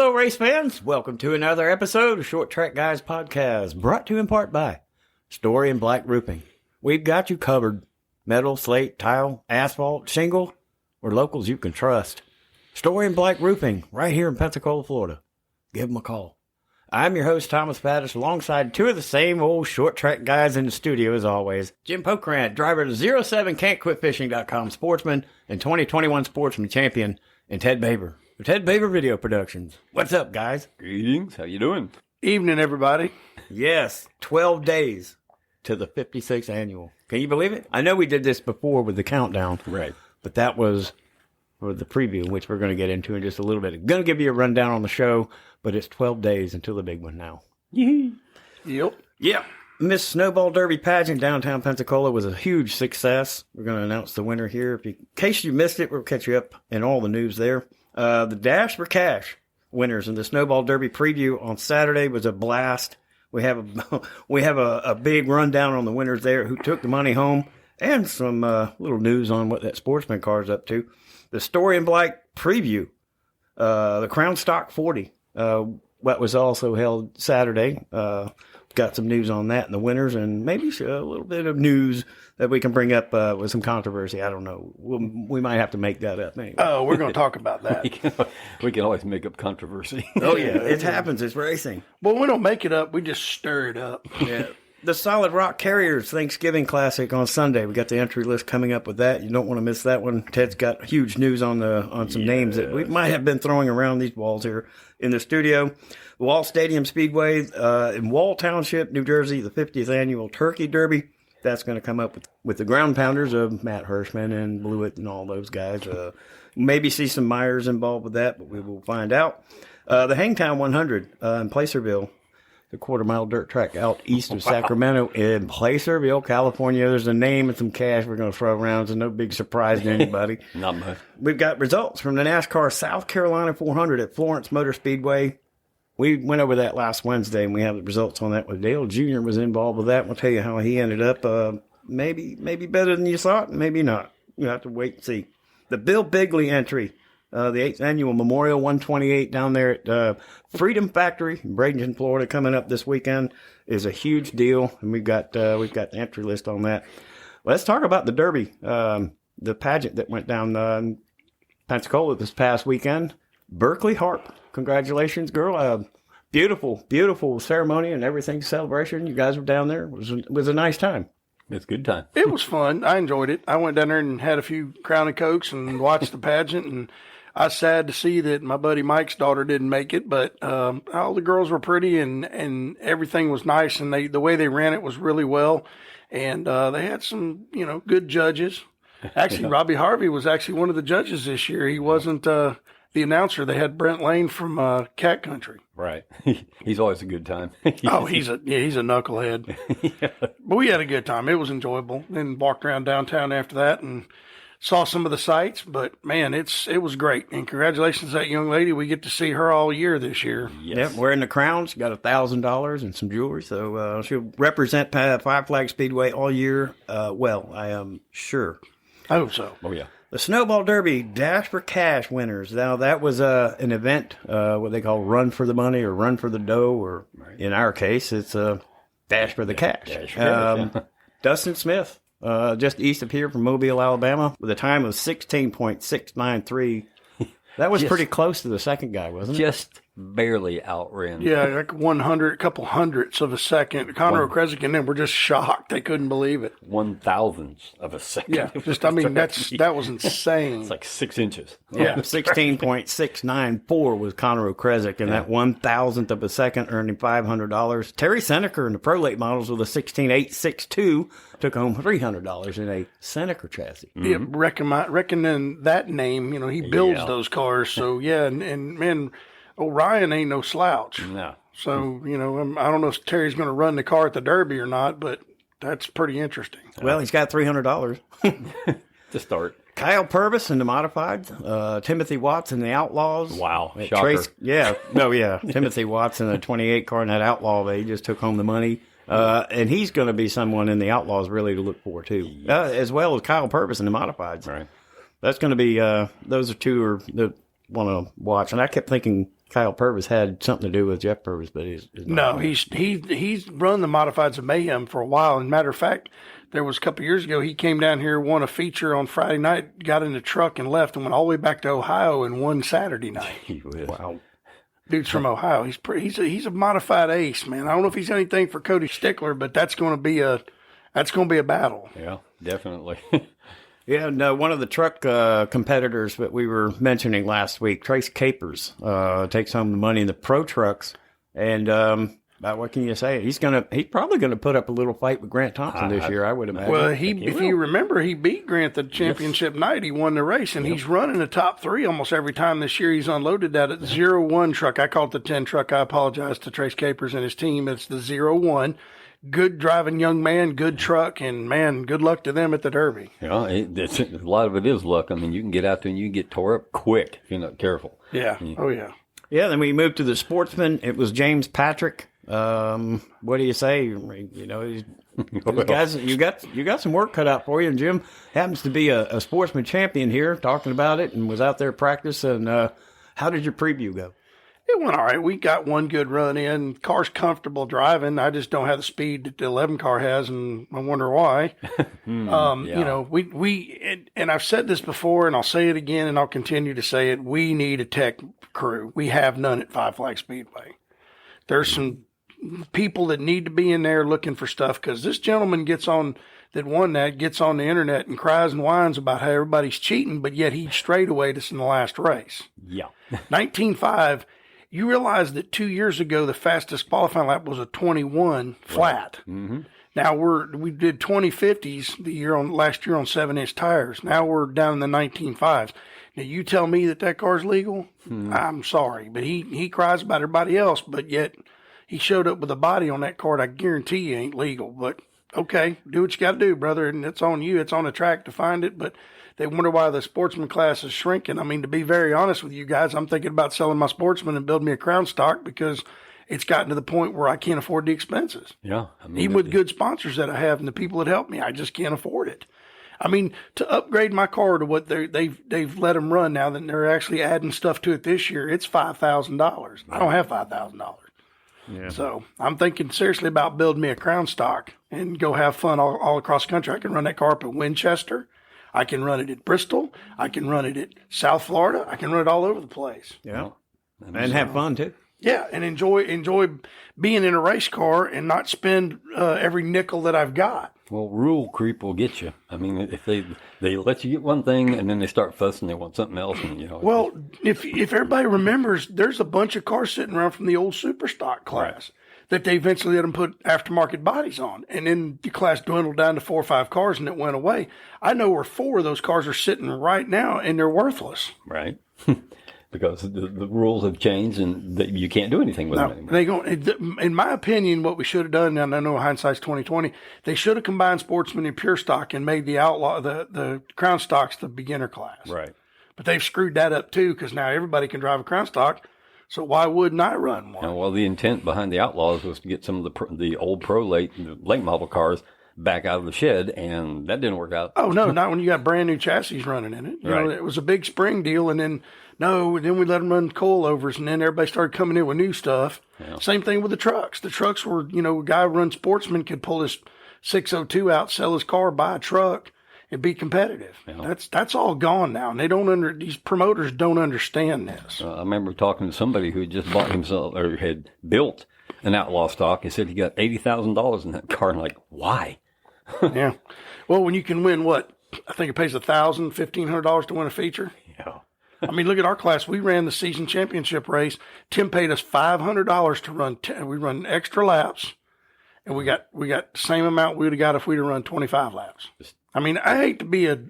Hello, race fans. Welcome to another episode of Short Track Guys Podcast, brought to you in part by Story Bleich Roofing. We've got you covered. Metal, slate, tile, asphalt, shingle, we're locals you can trust. Story Bleich Roofing, right here in Pensacola, Florida. Give them a call. I'm your host, Thomas Pattis, alongside two of the same old short track guys in the studio as always. Jim Pokrant, driver to 07 can'tquitfishing.com sportsman and 2021 sportsman champion, and Ted Baber of Ted Baber Video Productions. What's up, guys? Greetings. How you doing? Evening, everybody. Yes, 12 days to the 56th annual. Can you believe it? I know we did this before with the countdown. Right. But that was for the preview, which we're going to get into in just a little bit. I'm going to give you a rundown on the show, but it's 12 days until the big one now. Yep. Yeah. Miss Snowball Derby pageant downtown Pensacola was a huge success. We're going to announce the winner here. In case you missed it, we'll catch you up in all the news there. The Dash for Cash winners in the Snowball Derby preview on Saturday was a blast. We have a big rundown on the winners there who took the money home and some little news on what that sportsman car is up to. The Story Bleich preview, the Crown Stock 40, what was also held Saturday. Got some news on that and the winners, and maybe a little bit of news that we can bring up with some controversy. I don't know. We might have to make that up anyway. Oh, we're going to talk about that. we can always make up controversy. Oh, yeah. It happens. It's racing. Well, we don't make it up. We just stir it up. Yeah. The Solid Rock Carriers Thanksgiving Classic on Sunday. We got the entry list coming up with that. You don't want to miss that one. Ted's got huge news on some names that we might have been throwing around these walls here in the studio. Wall Stadium Speedway in Wall Township, New Jersey, the 50th annual Turkey Derby. That's going to come up with the ground pounders of Matt Hirschman and Blewett and all those guys. Maybe see some Myers involved with that, but we will find out. The Hangtown 100 in Placerville, the quarter-mile dirt track out east of Sacramento in Placerville, California. There's a name and some cash we're going to throw around. So no big surprise to anybody. Not much. We've got results from the NASCAR South Carolina 400 at Florence Motor Speedway. We went over that last Wednesday, and we have the results on that. With Dale Jr. was involved with that. We'll tell you how he ended up. Maybe better than you thought, maybe not. You have to wait and see. The Bill Bigley entry, the 8th annual Memorial 128 down there at Freedom Factory in Bradenton, Florida, coming up this weekend is a huge deal, and we've got the entry list on that. Let's talk about the Derby, the pageant that went down in Pensacola this past weekend. Berkeley Harp. Congratulations, girl. Beautiful, beautiful ceremony and everything, celebration. You guys were down there. It was a nice time. It's a good time. It was fun. I enjoyed it. I went down there and had a few Crown and Cokes and watched the pageant, and I was sad to see that my buddy Mike's daughter didn't make it, but all the girls were pretty and everything was nice, and the way they ran it was really well, and they had some, good judges. Actually, Robbie Harvey was actually one of the judges this year. He wasn't the announcer. They had Brent Lane from Cat Country. Right. He's always a good time. Oh, he's a knucklehead. Yeah. But we had a good time. It was enjoyable. Then walked around downtown after that and saw some of the sights. But man, it was great. And congratulations to that young lady. We get to see her all year this year. Yes. Yep, wearing the crown. She got $1,000 and some jewelry. So she'll represent Five Flag Speedway all year. I am sure. I hope so. Oh yeah. The Snowball Derby Dash for Cash winners. Now, that was an event, what they call Run for the Money or Run for the Dough, or in our case, it's Dash for the Cash. Dash for cash, yeah. Dustin Smith, just east of here from Mobile, Alabama, with a time of 16.693. That was pretty close to the second guy, wasn't it? Just barely outran. Yeah, like 100, a couple hundredths of a second. Connor O'Kresick and them were just shocked. They couldn't believe it. 1,000ths of a second. Yeah, that was insane. It's like 6 inches. Yeah, 16.694 was Connor O'Kresick, and that 1,000th of a second earned him $500. Terry Seneca in the Pro Late models with a 16.862 took home $300 in a Seneca chassis. Yeah, reckoning that name, he builds those cars. So, yeah, and man, Orion ain't no slouch. No. So, I don't know if Terry's going to run the car at the Derby or not, but that's pretty interesting. Well, he's got $300. To start. Kyle Purvis in the Modified, Timothy Watts in the Outlaws. Wow, shocker. Timothy Watts in the 28 car in that Outlaw. He just took home the money. And he's going to be someone in the Outlaws really to look for, too, as well as Kyle Purvis in the Modifieds. Right. That's going to be, those are two that want to watch. And I kept thinking Kyle Purvis had something to do with Jeff Purvis, but he's No, he's run the Modifieds of Mayhem for a while. And matter of fact, there was a couple of years ago, he came down here, won a feature on Friday night, got in the truck and left, and went all the way back to Ohio and won Saturday night. Wow. Dude's from Ohio. He's a modified ace, man. I don't know if he's anything for Cody Stickler, but that's going to be a battle. Yeah, definitely. Yeah, no, one of the truck competitors that we were mentioning last week, Trace Capers, takes home the money in the pro trucks, and what can you say? He's probably gonna put up a little fight with Grant Thompson this year, I would imagine. Well, if you remember, he beat Grant the championship night. He won the race, and he's running the top 3 almost every time this year. He's unloaded that at 01 truck. I call it the 10 truck. I apologize to Trace Capers and his team. It's the 01. Good driving young man, good truck, and man, good luck to them at the Derby. Yeah, a lot of it is luck. I mean, you can get out there and you can get tore up quick if you're not careful. Yeah. Oh yeah. Yeah. Then we moved to the Sportsman. It was James Patrick. What do you say? You know, these guys, you got some work cut out for you. And Jim happens to be a Sportsman champion here, talking about it, and was out there practice. And how did your preview go? It went all right. We got one good run in. Car's comfortable driving. I just don't have the speed that the 11 car has, and I wonder why. You know, and I've said this before, and I'll say it again, and I'll continue to say it. We need a tech crew. We have none at Five Flag Speedway. There's some people that need to be in there looking for stuff, because this gentleman gets on the internet and cries and whines about how everybody's cheating, but yet he straight away us in the last race. Yeah. 19.5. You realize that 2 years ago, the fastest qualifying lap was a 21 flat. Right. Mm-hmm. Now we did 2050s last year on 7-inch tires. Now we're down in the 19.5s. Now you tell me that car's legal? I'm sorry, but he cries about everybody else, but yet he showed up with a body on that car. I guarantee you ain't legal, but okay, do what you got to do, brother. And it's on you. It's on the track to find it, but they wonder why the Sportsman class is shrinking. I mean, to be very honest with you guys, I'm thinking about selling my Sportsman and building me a Crown stock, because it's gotten to the point where I can't afford the expenses. Yeah. I mean, even with good sponsors that I have and the people that help me, I just can't afford it. I mean, to upgrade my car to what they've let them run now, that they're actually adding stuff to it this year, it's $5,000. I don't have $5,000. Yeah. So I'm thinking seriously about building me a Crown stock and go have fun all across the country. I can run that car up at Winchester. I can run it at Bristol. I can run it at South Florida. I can run it all over the place. Yeah. And have fun too. Yeah, and enjoy being in a race car and not spend every nickel that I've got. Well, rule creep will get you. I mean, if they let you get one thing and then they start fussing, they want something else, and Well, if everybody remembers, there's a bunch of cars sitting around from the old super stock class that they eventually let them put aftermarket bodies on, and then the class dwindled down to 4 or 5 cars, and it went away. I know where 4 of those cars are sitting right now, and they're worthless. Right. Because the rules have changed, and you can't do anything with them anymore. In my opinion, what we should have done, and I know hindsight's 20/20, they should have combined Sportsman and Pure Stock and made the outlaw the Crown Stocks the beginner class. Right. But they've screwed that up too, because now everybody can drive a Crown Stock. So why wouldn't I run one? Well, the intent behind the Outlaws was to get some of the old late model cars back out of the shed, and that didn't work out. Oh no, not when you got brand new chassis running in it. You know, it was a big spring deal, and then then we let them run coilovers, and then everybody started coming in with new stuff. Yeah. Same thing with the trucks. The trucks were, a guy who runs Sportsman could pull his 602 out, sell his car, buy a truck, and be competitive. Yeah. That's all gone now, and these promoters don't understand this. I remember talking to somebody who had just bought himself or had built an Outlaw stock. He said he got $80,000 in that car, and why? Yeah. Well, when you can win I think it pays $1,000, $1,500 to win a feature. Yeah. I mean, look at our class. We ran the season championship race. Tim paid us $500 to run. We run extra laps, and we got the same amount we would have got if we'd have run 25 laps. I mean, I hate to be a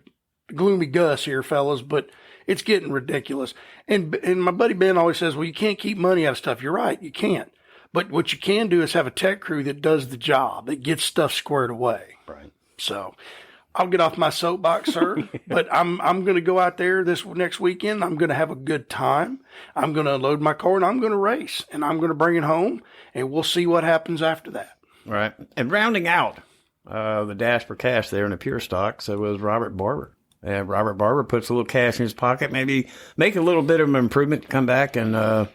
gloomy Gus here, fellas, but it's getting ridiculous. And my buddy Ben always says, well, you can't keep money out of stuff. You're right. You can't. But what you can do is have a tech crew that does the job, that gets stuff squared away. Right. So I'll get off my soapbox, sir, but I'm going to go out there this next weekend. I'm going to have a good time. I'm going to unload my car, and I'm going to race, and I'm going to bring it home, and we'll see what happens after that. Right. And rounding out the dash for cash there in the Pure Stock, so was Robert Barber. And Robert Barber puts a little cash in his pocket, maybe make a little bit of an improvement, come back and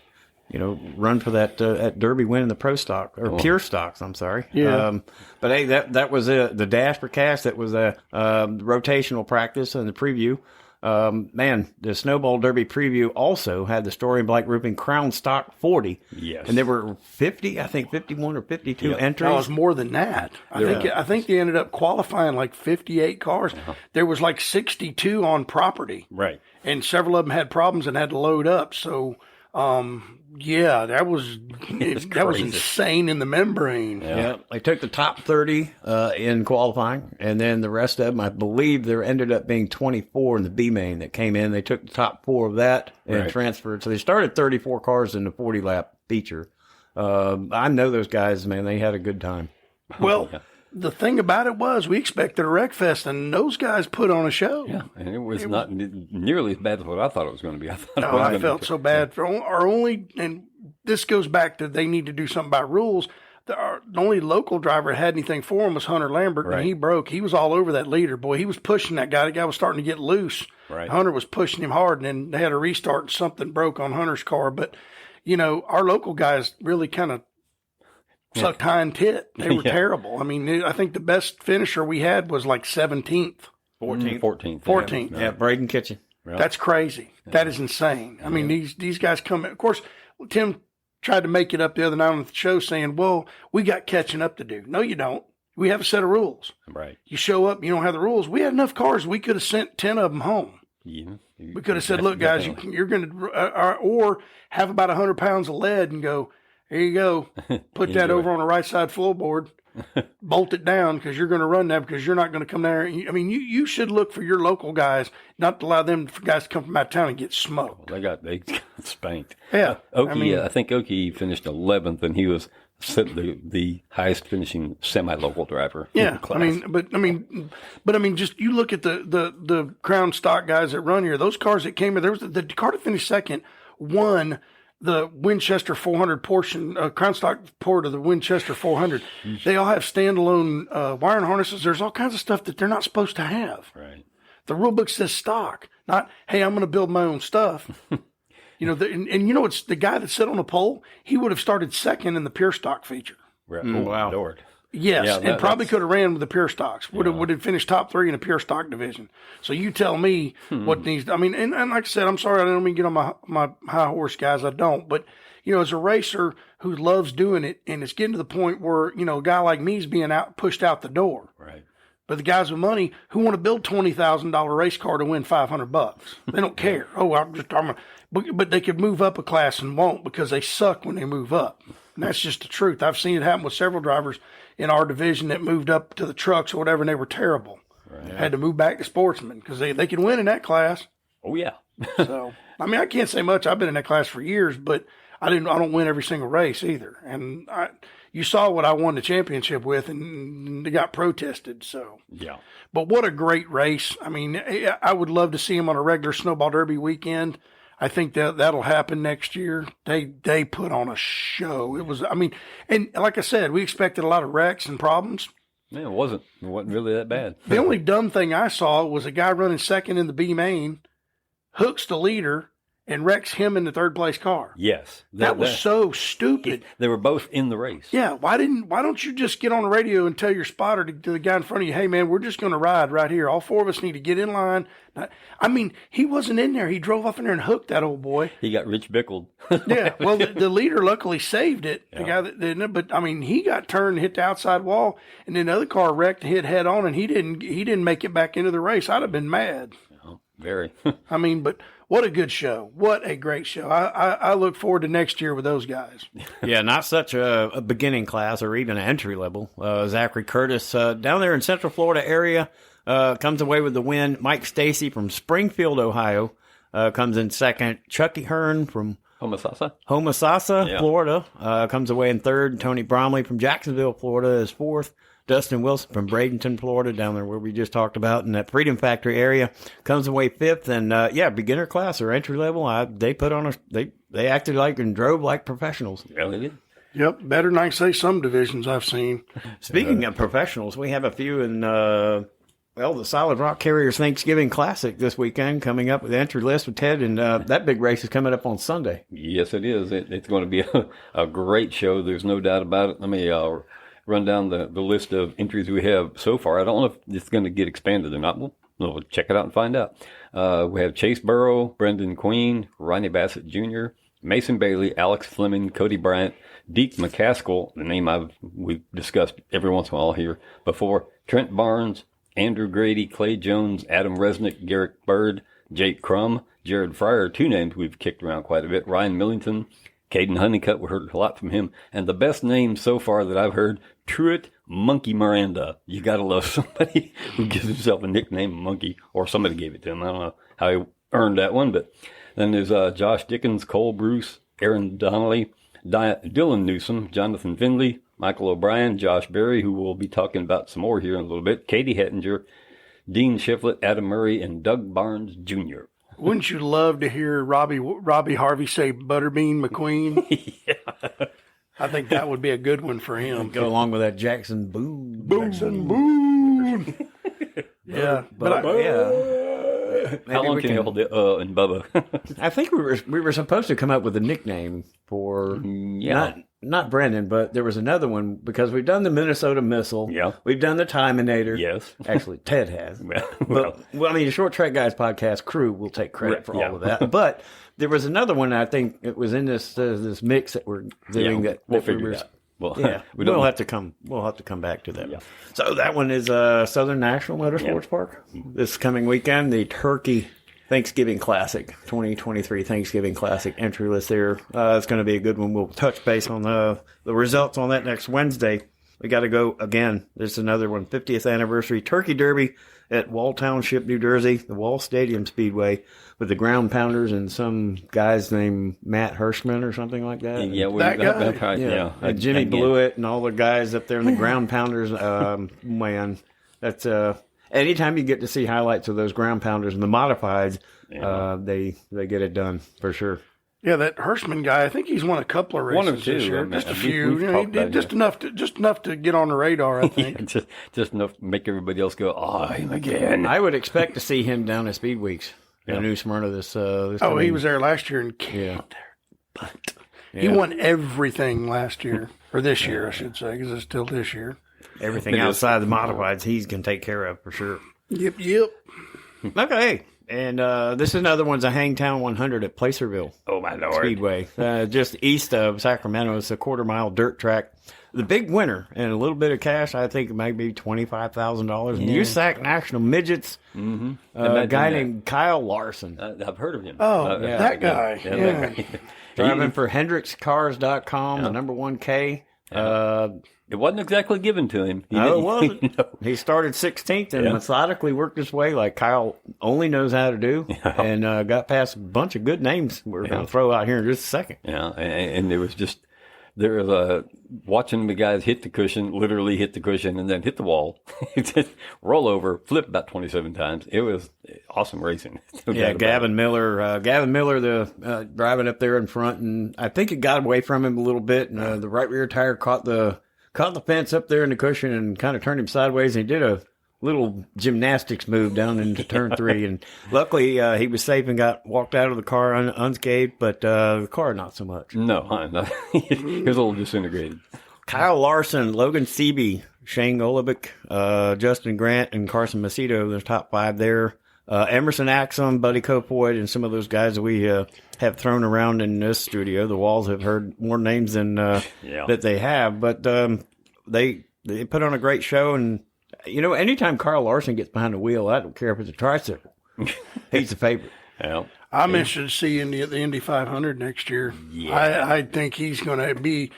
run for that Derby win in the pro stock or pure stocks. I'm sorry. Yeah. But hey, that was the dash for cash. That was a rotational practice and the preview. Man, the Snowball Derby preview also had the Story Bleich Roofing Crown Stock 40. Yes. And there were 51 or 52 entries. That was more than that. I think they ended up qualifying like 58 cars. There was like 62 on property. Right. And several of them had problems and had to load up. So, that was insane in the membrane. Yeah, they took the top 30 in qualifying, and then the rest of them, I believe there ended up being 24 in the B main that came in. They took the top 4 of that and transferred. So they started 34 cars in the 40-lap feature. I know those guys, man. They had a good time. Well, the thing about it was we expected a wreck fest, and those guys put on a show. Yeah, and it was not nearly as bad as what I thought it was going to be. I felt so bad. For our only, and this goes back to they need to do something about rules. The only local driver that had anything for him was Hunter Lambert, and he broke. He was all over that leader. Boy, he was pushing that guy. The guy was starting to get loose. Right. Hunter was pushing him hard, and then they had a restart, and something broke on Hunter's car. But, our local guys really kind of sucked hind tit. They were terrible. I mean, I think the best finisher we had was like 17th. 14th. Yeah, Braden Kitchen. Right. That's crazy. That is insane. I mean, these guys come in. Of course, Tim tried to make it up the other night on the show saying, well, we got catching up to do. No, you don't. We have a set of rules. Right. You show up, you don't have the rules. We had enough cars. We could have sent 10 of them home. Yeah. We could have said, look, guys, you're going to, or have about 100 pounds of lead and go, here you go. Put that over on the right side floorboard. Bolt it down because you're going to run that because you're not going to come there. I mean, you should look for your local guys, not to allow them for guys to come from out of town and get smoked. They got spanked. Yeah. Okie, I think Okie finished 11th, and he was the highest finishing semi-local driver. Yeah. In the class. I mean, just you look at the Crown Stock guys that run here. Those cars that came in, there was the car that finished second won the Winchester 400 portion, Crown Stock port of the Winchester 400. They all have standalone wiring harnesses. There's all kinds of stuff that they're not supposed to have. Right. The rule book says stock, not, hey, I'm going to build my own stuff. It's the guy that sat on the pole, he would have started second in the pure stock feature. Right. Wow. Lord. Yes, and probably could have ran with the pure stocks. Would have finished top 3 in the pure stock division. So you tell me what needs. I mean, and like I said, I'm sorry I don't mean to get on my high horse, guys. I don't. But as a racer who loves doing it, and it's getting to the point where a guy like me is being pushed out the door. Right. But the guys with money who want to build $20,000 race car to win $500, they don't care. But they could move up a class and won't because they suck when they move up. And that's just the truth. I've seen it happen with several drivers in our division that moved up to the trucks or whatever, and they were terrible. Right. Had to move back to sportsmen because they can win in that class. Oh yeah. So I can't say much. I've been in that class for years, but I don't win every single race either. And you saw what I won the championship with, and they got protested. So yeah. But what a great race! I mean, I would love to see him on a regular Snowball Derby weekend. I think that'll happen next year. They put on a show. It was, and like I said, we expected a lot of wrecks and problems. Yeah, it wasn't really that bad. The only dumb thing I saw was a guy running second in the B main, hooks the leader, and wrecks him in the third place car. Yes. That was so stupid. They were both in the race. Yeah. Why don't you just get on the radio and tell your spotter to the guy in front of you, hey man, we're just going to ride right here. All 4 of us need to get in line. He wasn't in there. He drove up in there and hooked that old boy. He got Rich Bickled. Yeah. Well, the leader luckily saved it. Yeah. The guy that didn't, but he got turned and hit the outside wall, and then the other car wrecked and hit head on, and he didn't make it back into the race. I'd have been mad. Oh, very. But what a good show. What a great show. I look forward to next year with those guys. Yeah, not such a beginning class or even an entry level. Zachary Curtis down there in Central Florida area comes away with the win. Mike Stacy from Springfield, Ohio comes in second. Chucky Hearn from Homosassa, Florida comes away in third. Tony Bromley from Jacksonville, Florida is fourth. Dustin Wilson from Bradenton, Florida, down there where we just talked about in that Freedom Factory area, comes away fifth. And beginner class or entry level, they put on they acted like and drove like professionals. Yeah, they did. Yep, better than I say some divisions I've seen. Speaking of professionals, we have a few in Well, the Solid Rock Carriers Thanksgiving Classic this weekend coming up with the entry list with Ted, and that big race is coming up on Sunday. Yes, it is. It's going to be a great show. There's no doubt about it. Let me run down the list of entries we have so far. I don't know if it's going to get expanded or not. We'll check it out and find out. We have Chase Burrow, Brendan Queen, Ronnie Bassett Jr., Mason Bailey, Alex Fleming, Cody Bryant, Deke McCaskill, the name we've discussed every once in a while here before, Trent Barnes, Andrew Grady, Clay Jones, Adam Resnick, Garrick Bird, Jake Crum, Jared Fryer, 2 names we've kicked around quite a bit, Ryan Millington, Caden Honeycutt, we heard a lot from him, and the best name so far that I've heard, Truett Monkey Miranda. You gotta love somebody who gives himself a nickname Monkey, or somebody gave it to him. I don't know how he earned that one, but then there's Josh Dickens, Cole Bruce, Aaron Donnelly, Dylan Newsom, Jonathan Findley, Michael O'Brien, Josh Berry, who we'll be talking about some more here in a little bit, Katie Hettinger, Dean Shiflett, Adam Murray, and Doug Barnes Jr. Wouldn't you love to hear Robbie Harvey say Butterbean McQueen? Yeah. I think that would be a good one for him. Go along with that Jackson Boone. Jackson Boone. Yeah. How long can you hold it and Bubba? I think we were supposed to come up with a nickname for not Brendan, but there was another one because we've done the Minnesota Missile. Yeah. We've done the Timinator. Yes. Actually, Ted has. Well, I mean, the Short Track Guys podcast crew will take credit for all of that. But there was another one, I think it was in this mix that we're doing that we'll figure it out. Well, we'll have to come back to that. Yeah. So that one is Southern National Motorsports Park this coming weekend. The Turkey Thanksgiving Classic 2023 Thanksgiving Classic entry list there. It's going to be a good one. We'll touch base on the results on that next Wednesday. We got to go again. There's another one, 50th anniversary Turkey Derby at Wall Township, New Jersey, the Wall Stadium Speedway, with the ground pounders and some guys named Matt Hirschman or something like that. Yeah, that guy. Yeah. And Jimmy Blewett and all the guys up there in the ground pounders. Man, that's anytime you get to see highlights of those ground pounders and the modifieds, they get it done for sure. Yeah, that Hirschman guy, I think he's won a couple of races One or two, this year. Just a few. He did just enough to get on the radar, I think. just enough to make everybody else go, him again. I would expect to see him down at Speed Weeks in New Smyrna this he was there last year and killed their butt. He won everything last year, or this year, I should say, because it's still this year. Everything outside the modifieds he can take care of for sure. Yep. Okay. And this is another one's a Hangtown 100 at Placerville. Oh, my Lord. Speedway, just east of Sacramento. It's a quarter-mile dirt track. The big winner and a little bit of cash, I think it might be $25,000. Yeah. USAC National Midgets, a guy named Kyle Larson. I've heard of him. Oh, that guy. That guy. Driving for HendricksCars.com, the number 1K. It wasn't exactly given to him. It wasn't. No. He started 16th and methodically worked his way like Kyle only knows how to do, and got past a bunch of good names we're going to throw out here in just a second. Yeah, and there was watching the guys literally hit the cushion, and then hit the wall, just roll over, flip about 27 times. It was awesome racing. Gavin Miller, the driving up there in front, and I think it got away from him a little bit, and the right rear tire caught the fence up there in the cushion and kind of turned him sideways, and he did a little gymnastics move down into turn 3, and luckily he was safe and walked out of the car unscathed, but the car not so much. No, he was a little disintegrated. Kyle Larson, Logan Seaby, Shane Golubic, Justin Grant, and Carson Macedo, the top 5 there. Emerson Axum, Buddy Copoid, and some of those guys that we have thrown around in this studio. The walls have heard more names than that they have, but they put on a great show. And anytime Kyle Larson gets behind the wheel, I don't care if it's a tricycle, he's the favorite. Yeah. I'm interested to see Indy at the Indy 500 next year. Yeah. I think he's going to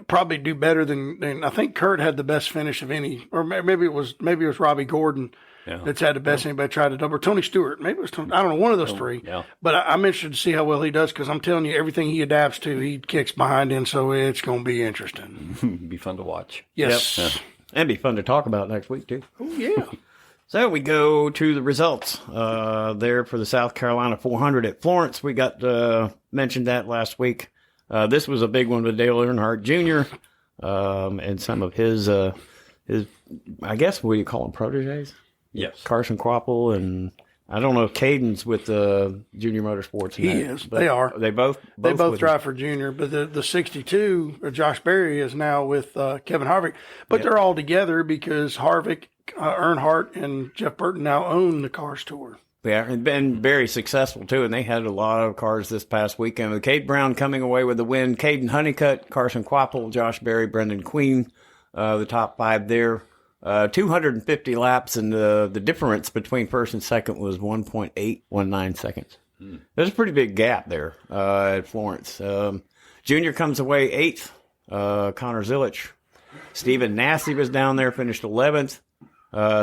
probably do better than I think Kurt had the best finish of any, or maybe it was Robbie Gordon. Yeah. That's had the best anybody tried to double. Or Tony Stewart. Maybe it was Tony. I don't know, one of those three. Yeah. But I'm interested to see how well he does, because I'm telling you, everything he adapts to, he kicks behind in, so it's going to be interesting. Be fun to watch. Yes. Yep. And be fun to talk about next week, too. Oh, yeah. So we go to the results there for the South Carolina 400 at Florence. We got mentioned that last week. This was a big one with Dale Earnhardt Jr. And some of his, I guess, what do you call them, proteges? Yes. Carson Quapple, and I don't know if Caden's with Junior Motorsports. He is. They are. They both They drive for Junior, but the 62, Josh Berry, is now with Kevin Harvick. But they're all together because Harvick, Earnhardt, and Jeff Burton now own the Cars Tour. Yeah, and been very successful, too, and they had a lot of cars this past weekend. With Cade Brown coming away with the win, Caden Honeycutt, Carson Quapple, Josh Berry, Brendan Queen, the top 5 there. 250 laps, and the difference between first and second was 1.819 seconds. There's a pretty big gap there at Florence. Junior comes away 8th. Connor Zilich. Stephen Nassy was down there, finished 11th.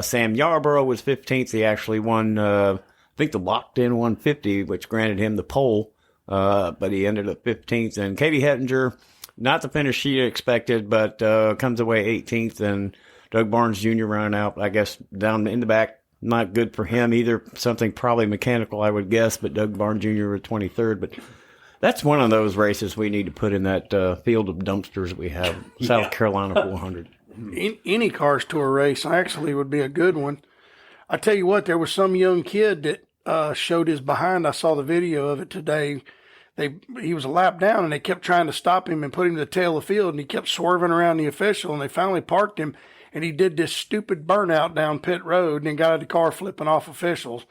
Sam Yarborough was 15th. He actually won, I think, the locked-in 150, which granted him the pole, but he ended up 15th. And Katie Hettinger, not the finish she expected, but comes away 18th. And Doug Barnes Jr. running out, I guess, down in the back. Not good for him either. Something probably mechanical, I would guess, but Doug Barnes Jr. was 23rd. But that's one of those races we need to put in that field of dumpsters that we have, South Carolina 400. Any Cars Tour race actually would be a good one. I tell you what, there was some young kid that showed his behind. I saw the video of it today. He was a lap down, and they kept trying to stop him and put him to the tail of the field, and he kept swerving around the official, and they finally parked him, and he did this stupid burnout down pit road and then got out of the car flipping off officials.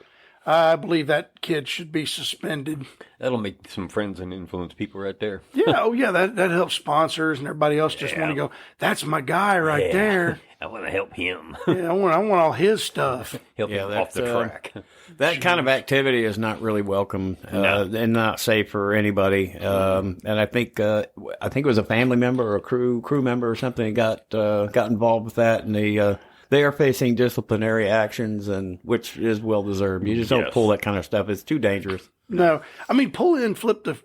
I believe that kid should be suspended. That'll make some friends and influence people right there. Yeah, that helps sponsors and everybody else just want to go, that's my guy right there. I want to help him. Yeah, I want all his stuff. Help him off the track. That kind of activity is not really welcome and not safe for anybody. And I think it was a family member or a crew member or something got involved with that, and they are facing disciplinary actions, and which is well deserved. You just don't pull that kind of stuff; it's too dangerous. No, I mean pull in, flip the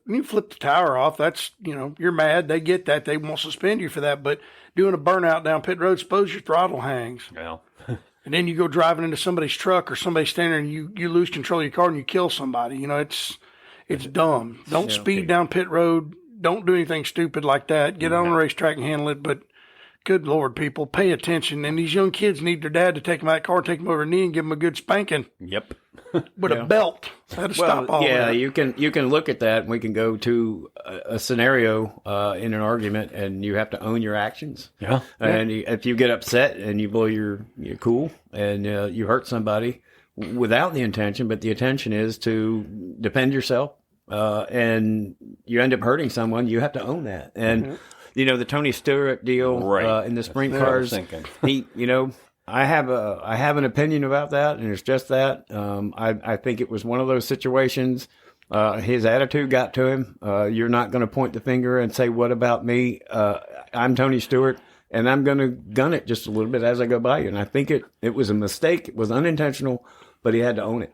tower off. That's you're mad. They get that. They won't suspend you for that. But doing a burnout down pit road, suppose your throttle hangs. Yeah. And then you go driving into somebody's truck or somebody standing there and you lose control of your car and you kill somebody. It's dumb. Don't speed down pit road. Don't do anything stupid like that. Get on the racetrack and handle it. But good Lord, people, pay attention. And these young kids need their dad to take them out of the car, take them over the knee and give them a good spanking. Yep. With a belt. That'll stop all that. You can look at that, and we can go to a scenario in an argument, and you have to own your actions. Yeah. And if you get upset and you blow your cool and you hurt somebody without the intention, but the intention is to defend yourself, and you end up hurting someone, you have to own that. And the Tony Stewart deal in the sprint cars, I have an opinion about that, and it's just that. I think it was one of those situations. His attitude got to him. You're not going to point the finger and say, "What about me?" I'm Tony Stewart, and I'm going to gun it just a little bit as I go by you. And I think it was a mistake. It was unintentional, but he had to own it.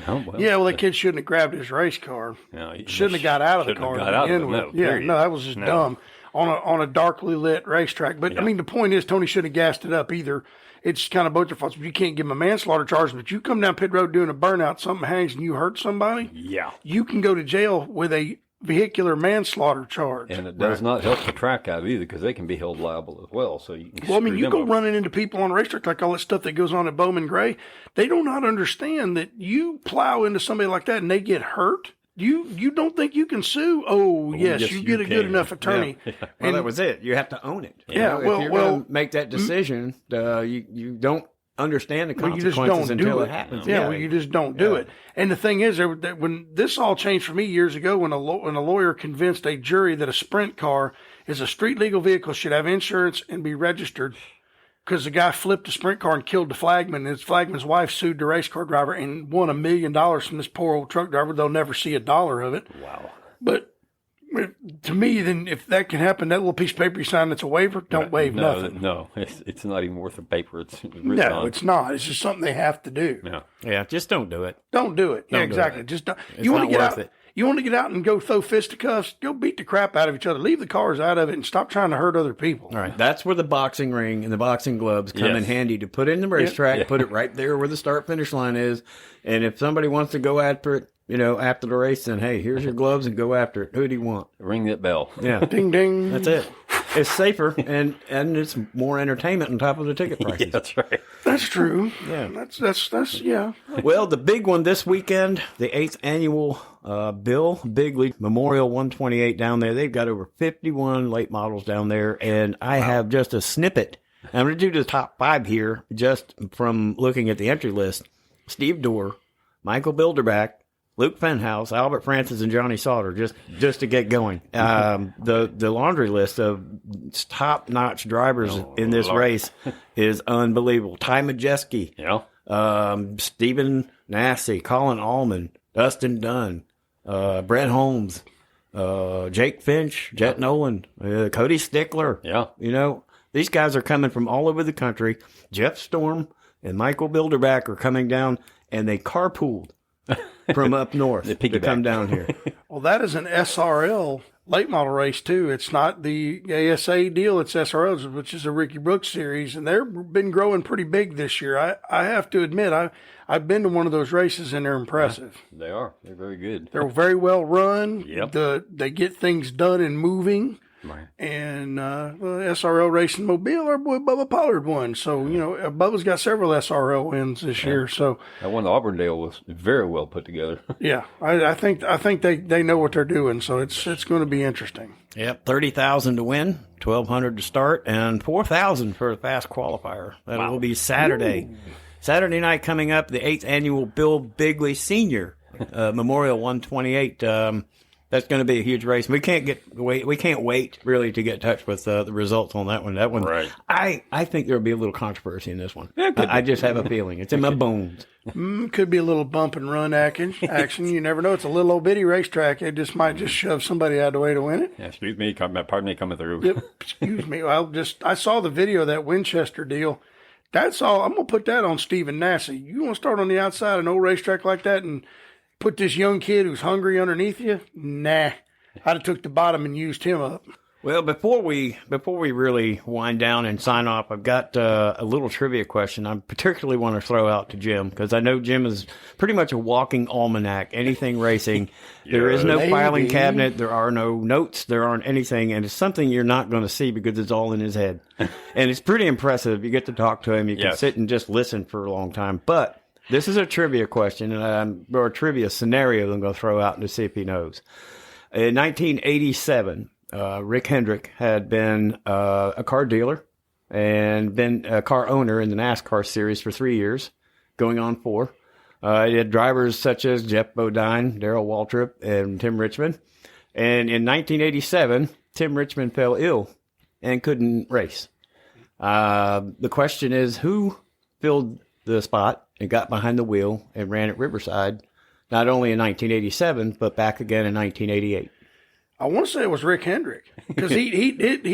Oh, well, that kid shouldn't have grabbed his race car. No, he shouldn't have got out of the car to begin with. That was just dumb on a darkly lit racetrack. But I mean, the point is, Tony shouldn't have gassed it up either. It's kind of both their faults. You can't give them a manslaughter charge, but you come down pit road doing a burnout, something hangs, and you hurt somebody. Yeah, you can go to jail with a vehicular manslaughter charge. And it does not help the track out either, because they can be held liable as well. So you can. Well, I mean, you go running into people on a racetrack, like all that stuff that goes on at Bowman Gray. They do not understand that you plow into somebody like that and they get hurt. You don't think you can sue? Oh, yes, you get a good enough attorney. Yeah. Well, that was it. You have to own it. If you're going to make that decision, you don't understand the consequences until it happens. You just don't do it. And the thing is, that when this all changed for me years ago, when a lawyer convinced a jury that a sprint car is a street legal vehicle, should have insurance and be registered, because the guy flipped a sprint car and killed the flagman, and his flagman's wife sued the race car driver and won $1 million from this poor old truck driver. They'll never see $1 of it. Wow. But to me, then, if that can happen, that little piece of paper you sign that's a waiver, don't waive nothing. No, it's not even worth the paper it's written No, on. it's not. It's just something they have to do. Yeah, just don't do it. Don't do it. Don't exactly. do it. Just don't. It's You want not to get worth out. it. You want to get out and go throw fisticuffs? Go beat the crap out of each other. Leave the cars out of it and stop trying to hurt other people. All right, that's where the boxing ring and the boxing gloves come in handy to put in the racetrack, put it right there where the start-finish line is. And if somebody wants to go after it, after the race, then, hey, here's your gloves and go after it. Who do you want? Ring that bell. Yeah. Ding, ding. That's it. It's safer, and it's more entertainment on top of the ticket prices. Yeah, that's right. That's true. Yeah. That's yeah. Well, the big one this weekend, the 8th annual Bill Bigley Memorial 128 down there. They've got over 51 late models down there, and I have just a snippet. I'm going to do the top 5 here, just from looking at the entry list. Steve Dorr, Michael Bilderback, Luke Fenhouse, Albert Francis, and Johnny Sauter, just to get going. The laundry list of top-notch drivers in this race is unbelievable. Ty Majeski, Stephen Nasse, Colin Allman, Dustin Dunn, Brett Holmes, Jake Finch, Jet Nolan, Cody Stickler. Yeah. You know, these guys are coming from all over the country. Jeff Storm and Michael Bilderback are coming down, and they carpooled from up north to come down here. Well, that is an SRL late model race too. It's not the ASA deal. It's SRL, which is a Ricky Brooks series, and they've been growing pretty big this year. I have to admit, I've been to one of those races, and they're impressive. They are. They're very good. They're very well run. Yep. They get things done and moving. Right. And SRL Racing Mobile, our boy Bubba Pollard won. So, you know, Bubba's got several SRL wins this year. So that one, Auburndale, was very well put together. Yeah, I think they know what they're doing. So it's going to be interesting. Yep, 30,000 to win, 1,200 to start, and 4,000 for a fast qualifier. That will be Saturday. Ooh. Saturday night coming up, the 8th annual Bill Bigley Senior Memorial 128. That's going to be a huge race. We can't wait really to get in touch with the results on that one. That one, right. I think there'll be a little controversy in this one. I just have a feeling. It's in my bones. Could be a little bump and run action. You never know. It's a little old bitty racetrack. It might just shove somebody out of the way to win it. Yeah, excuse me. Pardon me coming through. Yep. Excuse me. I saw the video of that Winchester deal. That's all. I'm going to put that on Stephen Nasse. You want to start on the outside of an old racetrack like that and put this young kid who's hungry underneath you? Nah. I'd have took the bottom and used him up. Well, before we really wind down and sign off, I've got a little trivia question I particularly want to throw out to Jim, because I know Jim is pretty much a walking almanac, anything racing. There is no filing cabinet. There are no notes. There aren't anything. And it's something you're not going to see because it's all in his head. And it's pretty impressive. You get to talk to him. You can sit and just listen for a long time. But this is a trivia question, or a trivia scenario that I'm going to throw out to see if he knows. In 1987, Rick Hendrick had been a car dealer and been a car owner in the NASCAR series for 3 years, going on 4. He had drivers such as Jeff Bodine, Darrell Waltrip, and Tim Richmond. And in 1987, Tim Richmond fell ill and couldn't race. The question is, who filled the spot and got behind the wheel and ran at Riverside, not only in 1987, but back again in 1988. I want to say it was Rick Hendrick, because he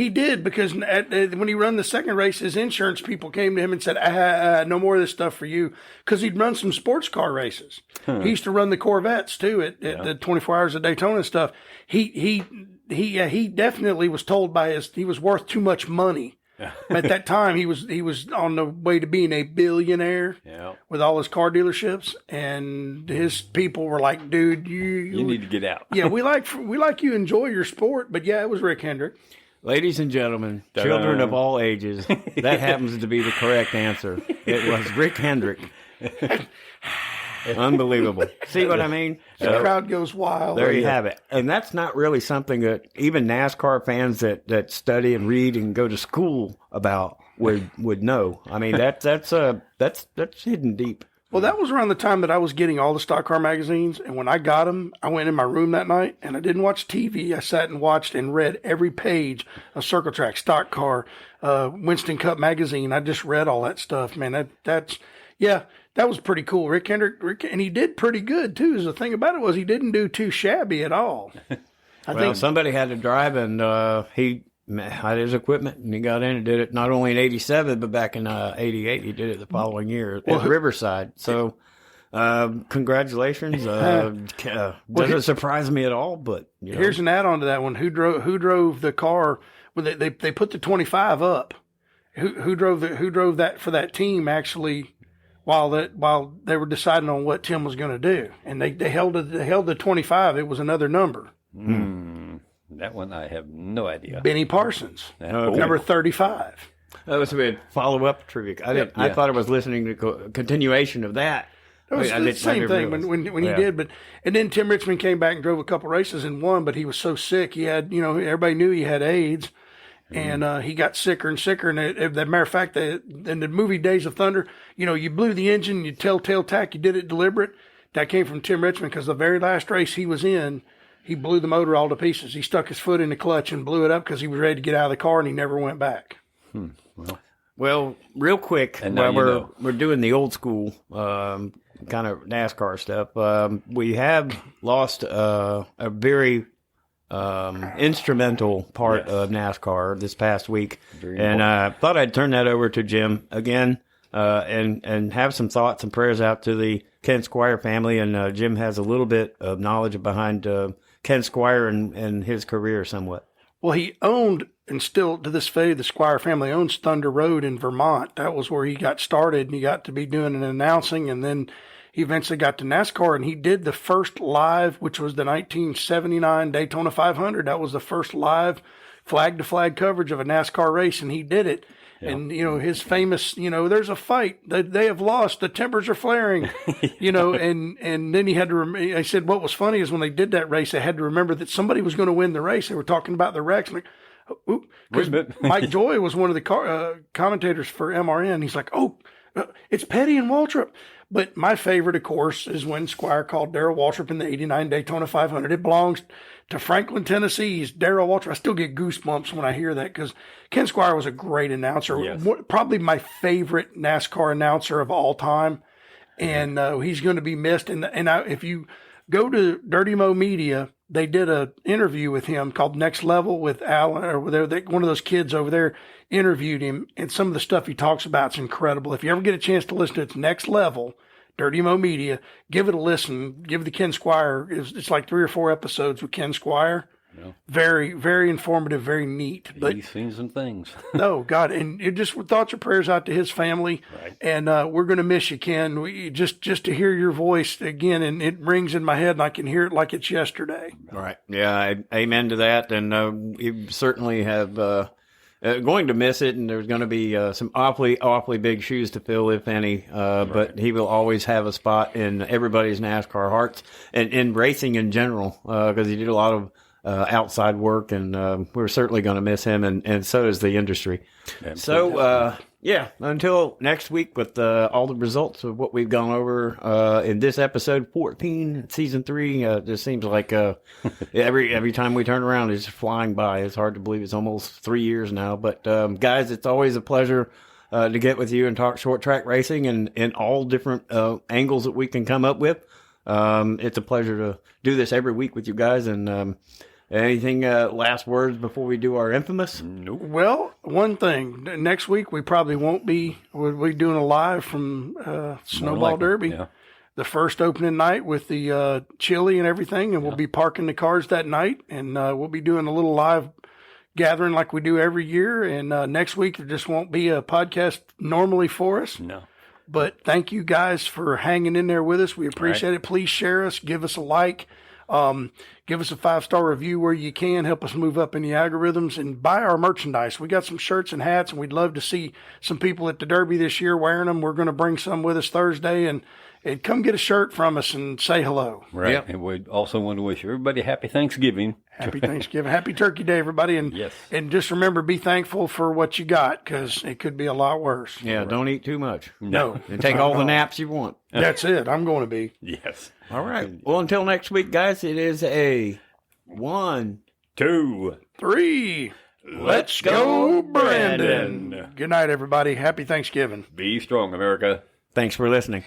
did, because when he run the second race, his insurance people came to him and said, no more of this stuff for you, because he'd run some sports car races. He used to run the Corvettes too at the 24 Hours of Daytona stuff. He definitely was told he was worth too much money. At that time, he was on the way to being a billionaire with all his car dealerships, and his people were like, "Dude, you need to get out." Yeah, we like you enjoy your sport, but yeah, it was Rick Hendrick. Ladies and gentlemen, children of all ages, that happens to be the correct answer. It was Rick Hendrick. Unbelievable. See what I mean? The crowd goes wild. There you have it. And that's not really something that even NASCAR fans that study and read and go to school about would know. I mean, that's hidden deep. Well, that was around the time that I was getting all the stock car magazines, and when I got them, I went in my room that night, and I didn't watch TV. I sat and watched and read every page of Circle Track, Stock Car, Winston Cup magazine. I just read all that stuff, man. That was pretty cool. Rick Hendrick, and he did pretty good, too. The thing about it was he didn't do too shabby at all. I think somebody had to drive, and he had his equipment, and he got in and did it not only in 87, but back in 88. He did it the following year at Riverside. So congratulations. Doesn't surprise me at all, but here's an add-on to that one. Who drove the car? Well, they put the 25 up. Who drove that for that team, actually, while they were deciding on what Tim was going to do, and they held the 25. It was another number. That one I have no idea. Benny Parsons, number 35. That was a follow-up trivia. I thought I was listening to continuation of that. It was the same thing when he did, and then Tim Richmond came back and drove a couple races and won, but he was so sick. He had, everybody knew he had AIDS, and he got sicker and sicker. And as a matter of fact, in the movie Days of Thunder, you blew the engine, you telltale tack, you did it deliberate. That came from Tim Richmond because the very last race he was in, he blew the motor all to pieces. He stuck his foot in the clutch and blew it up because he was ready to get out of the car, and he never went back. Well, real quick, while we're doing the old school kind of NASCAR stuff, we have lost a very instrumental part of NASCAR this past week, and I thought I'd turn that over to Jim again, and have some thoughts and prayers out to the Ken Squire family. And Jim has a little bit of knowledge behind Ken Squire and his career somewhat. Well, he owned, and still to this day, the Squire family owns Thunder Road in Vermont. That was where he got started, and he got to be doing an announcing, and then he eventually got to NASCAR, and he did the first live, which was the 1979 Daytona 500. That was the first live flag-to-flag coverage of a NASCAR race, and he did it. Yeah. And, his famous, there's a fight. They have lost. The tempers are flaring, and then he had to, I said, what was funny is when they did that race, they had to remember that somebody was going to win the race. They were talking about the wrecks. Because Mike Joy was one of the commentators for MRN. He's like, it's Petty and Waltrip. But my favorite, of course, is when Squire called Darrell Waltrip in the 89 Daytona 500. It belongs to Franklin, Tennessee's Darrell Waltrip. I still get goosebumps when I hear that because Ken Squire was a great announcer. Yes. Probably my favorite NASCAR announcer of all time. And he's going to be missed. And if you go to Dirty Mo Media, they did an interview with him called Next Level with Alan, or one of those kids over there interviewed him, and some of the stuff he talks about is incredible. If you ever get a chance to listen to it, it's Next Level, Dirty Mo Media. Give it a listen. Give the Ken Squire. It's like 3 or 4 episodes with Ken Squire. Yeah. Very, very informative, very neat. But he's seen some things. Oh, God. And it just thoughts and prayers out to his family. Right. And we're going to miss you, Ken. Just to hear your voice again, and it rings in my head, and I can hear it like it's yesterday. Right. Yeah, amen to that. And we certainly have going to miss it, and there's going to be some awfully big shoes to fill, if any. But he will always have a spot in everybody's NASCAR hearts and in racing in general, because he did a lot of outside work, and we're certainly going to miss him, and so does the industry. So, until next week with all the results of what we've gone over in this episode 14, season 3. It just seems like every time we turn around, it's just flying by. It's hard to believe it's almost 3 years now. But guys, it's always a pleasure to get with you and talk short track racing and in all different angles that we can come up with. It's a pleasure to do this every week with you guys. And anything last words before we do our infamous? Nope. Well, one thing. Next week we probably won't be. We'll be doing a live from Snowball Derby. Yeah. The first opening night with the chili and everything, and we'll be parking the cars that night, and we'll be doing a little live gathering like we do every year. And next week there just won't be a podcast normally for us. No. But thank you guys for hanging in there with us. We appreciate it. Please share us. Give us a like. Give us a 5-star review where you can. Help us move up in the algorithms, and buy our merchandise. We got some shirts and hats, and we'd love to see some people at the Derby this year wearing them. We're going to bring some with us Thursday, and come get a shirt from us and say hello. Right. Yep. And we also want to wish everybody happy Thanksgiving. Happy Thanksgiving. Happy Turkey Day, everybody. And yes. And just remember, be thankful for what you got, because it could be a lot worse. Yeah, don't eat too much. No. And take all the naps you want. That's it. I'm going to be. Yes. All right. Well, until next week, guys, it is a 1, 2, 3. Let's go, Brandon. Good night, everybody. Happy Thanksgiving. Be strong, America. Thanks for listening.